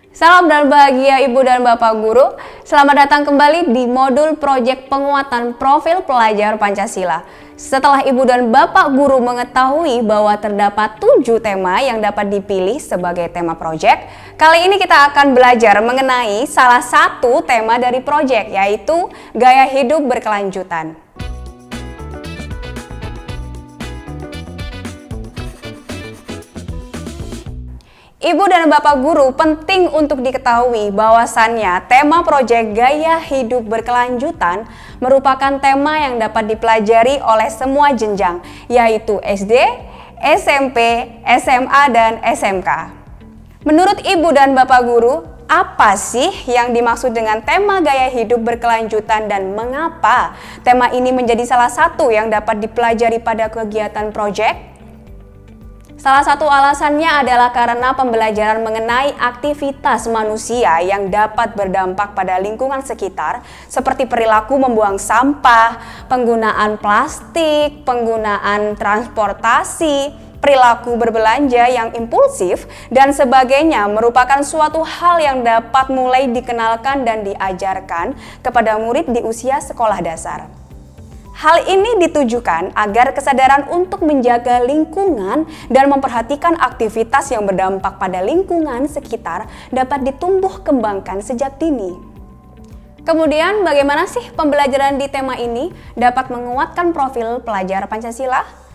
Salam dan bahagia Ibu dan Bapak Guru. Selamat datang kembali di modul proyek penguatan profil pelajar Pancasila. Setelah Ibu dan Bapak Guru mengetahui bahwa terdapat 7 tema yang dapat dipilih sebagai tema proyek, kali ini kita akan belajar mengenai salah satu tema dari proyek, yaitu gaya hidup berkelanjutan. Ibu dan Bapak Guru, penting untuk diketahui bahwasannya tema proyek gaya hidup berkelanjutan merupakan tema yang dapat dipelajari oleh semua jenjang, yaitu SD, SMP, SMA, dan SMK. Menurut Ibu dan Bapak Guru, apa sih yang dimaksud dengan tema gaya hidup berkelanjutan dan mengapa tema ini menjadi salah satu yang dapat dipelajari pada kegiatan proyek? Salah satu alasannya adalah karena pembelajaran mengenai aktivitas manusia yang dapat berdampak pada lingkungan sekitar, seperti perilaku membuang sampah, penggunaan plastik, penggunaan transportasi, perilaku berbelanja yang impulsif, dan sebagainya merupakan suatu hal yang dapat mulai dikenalkan dan diajarkan kepada murid di usia sekolah dasar. Hal ini ditujukan agar kesadaran untuk menjaga lingkungan dan memperhatikan aktivitas yang berdampak pada lingkungan sekitar dapat ditumbuh kembangkan sejak dini. Kemudian, bagaimana sih pembelajaran di tema ini dapat menguatkan profil pelajar Pancasila?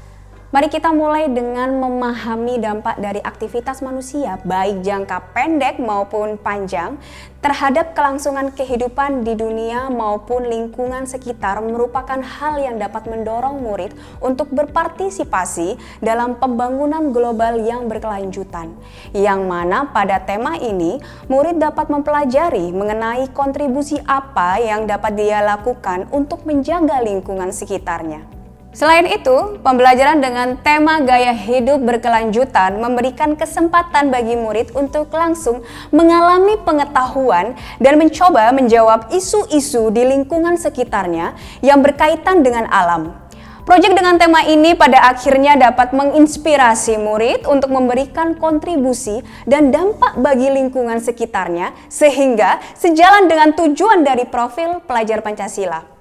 Mari kita mulai dengan memahami dampak dari aktivitas manusia, baik jangka pendek maupun panjang, terhadap kelangsungan kehidupan di dunia maupun lingkungan sekitar merupakan hal yang dapat mendorong murid untuk berpartisipasi dalam pembangunan global yang berkelanjutan. Yang mana pada tema ini, murid dapat mempelajari mengenai kontribusi apa yang dapat dia lakukan untuk menjaga lingkungan sekitarnya. Selain itu, pembelajaran dengan tema gaya hidup berkelanjutan memberikan kesempatan bagi murid untuk langsung mengalami pengetahuan dan mencoba menjawab isu-isu di lingkungan sekitarnya yang berkaitan dengan alam. Proyek dengan tema ini pada akhirnya dapat menginspirasi murid untuk memberikan kontribusi dan dampak bagi lingkungan sekitarnya, sehingga sejalan dengan tujuan dari profil pelajar Pancasila.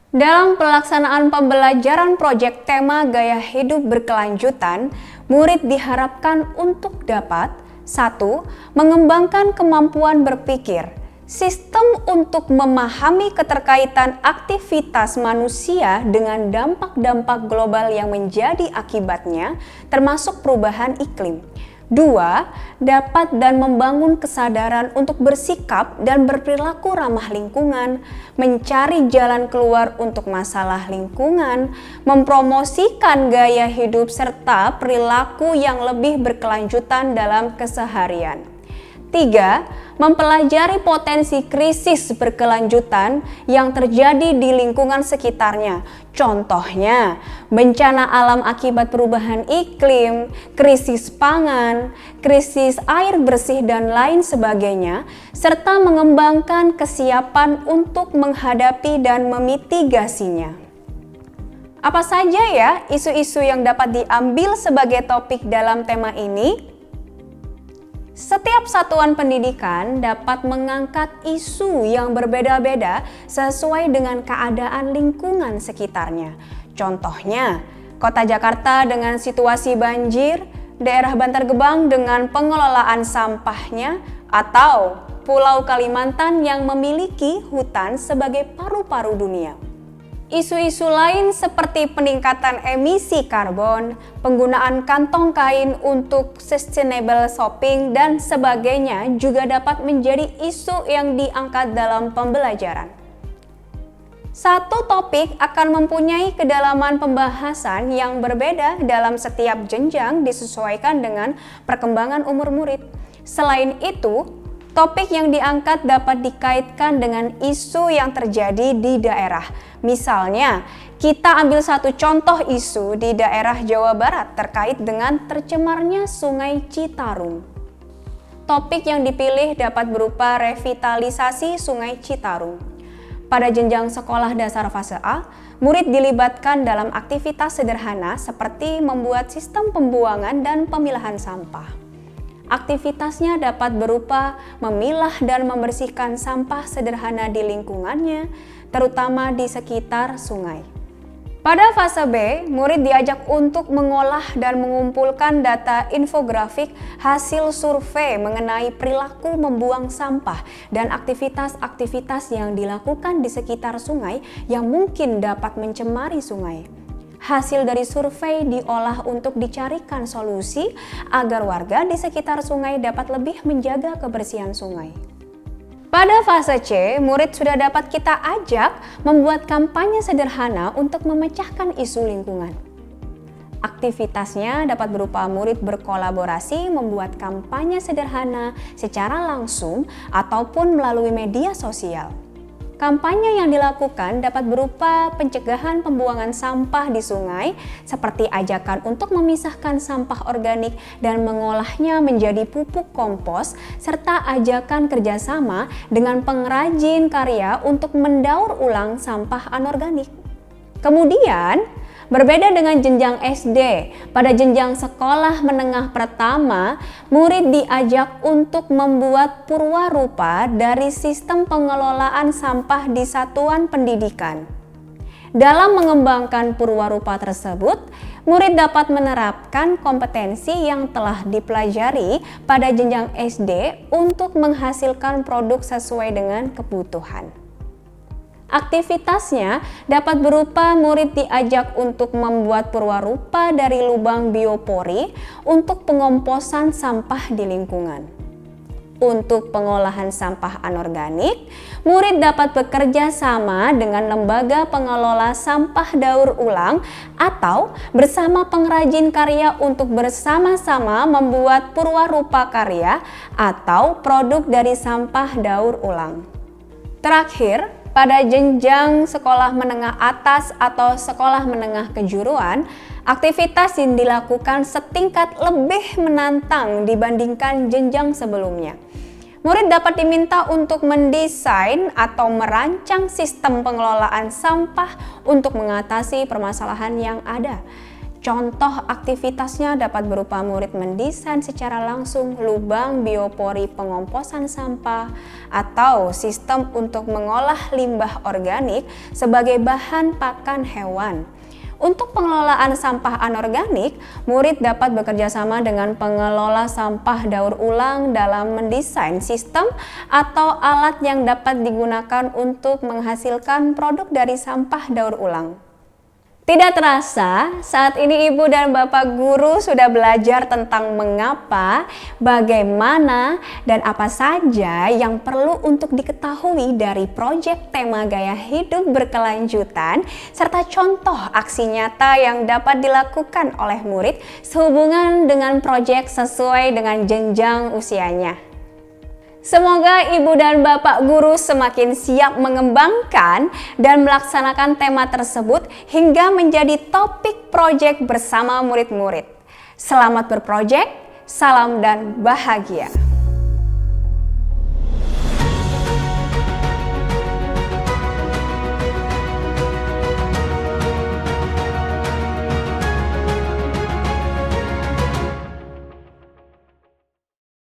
Dalam pelaksanaan pembelajaran proyek tema gaya hidup berkelanjutan, murid diharapkan untuk dapat 1. Mengembangkan kemampuan berpikir, sistem untuk memahami keterkaitan aktivitas manusia dengan dampak-dampak global yang menjadi akibatnya, termasuk perubahan iklim. 2. Dapat dan membangun kesadaran untuk bersikap dan berperilaku ramah lingkungan, mencari jalan keluar untuk masalah lingkungan, mempromosikan gaya hidup serta perilaku yang lebih berkelanjutan dalam keseharian. 3. Mempelajari potensi krisis berkelanjutan yang terjadi di lingkungan sekitarnya. Contohnya, bencana alam akibat perubahan iklim, krisis pangan, krisis air bersih, dan lain sebagainya, serta mengembangkan kesiapan untuk menghadapi dan memitigasinya. Apa saja ya isu-isu yang dapat diambil sebagai topik dalam tema ini? Setiap satuan pendidikan dapat mengangkat isu yang berbeda-beda sesuai dengan keadaan lingkungan sekitarnya. Contohnya, Kota Jakarta dengan situasi banjir, daerah Bantar Gebang dengan pengelolaan sampahnya, atau Pulau Kalimantan yang memiliki hutan sebagai paru-paru dunia. Isu-isu lain seperti peningkatan emisi karbon, penggunaan kantong kain untuk sustainable shopping, dan sebagainya juga dapat menjadi isu yang diangkat dalam pembelajaran. Satu topik akan mempunyai kedalaman pembahasan yang berbeda dalam setiap jenjang disesuaikan dengan perkembangan umur murid. Selain itu, topik yang diangkat dapat dikaitkan dengan isu yang terjadi di daerah. Misalnya, kita ambil satu contoh isu di daerah Jawa Barat terkait dengan tercemarnya Sungai Citarum. Topik yang dipilih dapat berupa revitalisasi Sungai Citarum. Pada jenjang sekolah dasar fase A, murid dilibatkan dalam aktivitas sederhana seperti membuat sistem pembuangan dan pemilahan sampah. Aktivitasnya dapat berupa memilah dan membersihkan sampah sederhana di lingkungannya, terutama di sekitar sungai. Pada fase B, murid diajak untuk mengolah dan mengumpulkan data infografik hasil survei mengenai perilaku membuang sampah dan aktivitas-aktivitas yang dilakukan di sekitar sungai yang mungkin dapat mencemari sungai. Hasil dari survei diolah untuk dicarikan solusi agar warga di sekitar sungai dapat lebih menjaga kebersihan sungai. Pada fase C, murid sudah dapat kita ajak membuat kampanye sederhana untuk memecahkan isu lingkungan. Aktivitasnya dapat berupa murid berkolaborasi membuat kampanye sederhana secara langsung ataupun melalui media sosial. Kampanye yang dilakukan dapat berupa pencegahan pembuangan sampah di sungai, seperti ajakan untuk memisahkan sampah organik dan mengolahnya menjadi pupuk kompos, serta ajakan kerjasama dengan pengrajin karya untuk mendaur ulang sampah anorganik. Kemudian, berbeda dengan jenjang SD, pada jenjang sekolah menengah pertama, murid diajak untuk membuat purwarupa dari sistem pengelolaan sampah di satuan pendidikan. Dalam mengembangkan purwarupa tersebut, murid dapat menerapkan kompetensi yang telah dipelajari pada jenjang SD untuk menghasilkan produk sesuai dengan kebutuhan. Aktivitasnya dapat berupa murid diajak untuk membuat purwarupa dari lubang biopori untuk pengomposan sampah di lingkungan. Untuk pengolahan sampah anorganik, murid dapat bekerja sama dengan lembaga pengelola sampah daur ulang atau bersama pengrajin karya untuk bersama-sama membuat purwarupa karya atau produk dari sampah daur ulang. Terakhir, pada jenjang sekolah menengah atas atau sekolah menengah kejuruan, aktivitas yang dilakukan setingkat lebih menantang dibandingkan jenjang sebelumnya. Murid dapat diminta untuk mendesain atau merancang sistem pengelolaan sampah untuk mengatasi permasalahan yang ada. Contoh aktivitasnya dapat berupa murid mendesain secara langsung lubang biopori pengomposan sampah atau sistem untuk mengolah limbah organik sebagai bahan pakan hewan. Untuk pengelolaan sampah anorganik, murid dapat bekerja sama dengan pengelola sampah daur ulang dalam mendesain sistem atau alat yang dapat digunakan untuk menghasilkan produk dari sampah daur ulang. Tidak terasa, saat ini Ibu dan Bapak Guru sudah belajar tentang mengapa, bagaimana, dan apa saja yang perlu untuk diketahui dari proyek tema gaya hidup berkelanjutan, serta contoh aksi nyata yang dapat dilakukan oleh murid sehubungan dengan proyek sesuai dengan jenjang usianya. Semoga Ibu dan Bapak Guru semakin siap mengembangkan dan melaksanakan tema tersebut hingga menjadi topik proyek bersama murid-murid. Selamat berprojek, salam dan bahagia.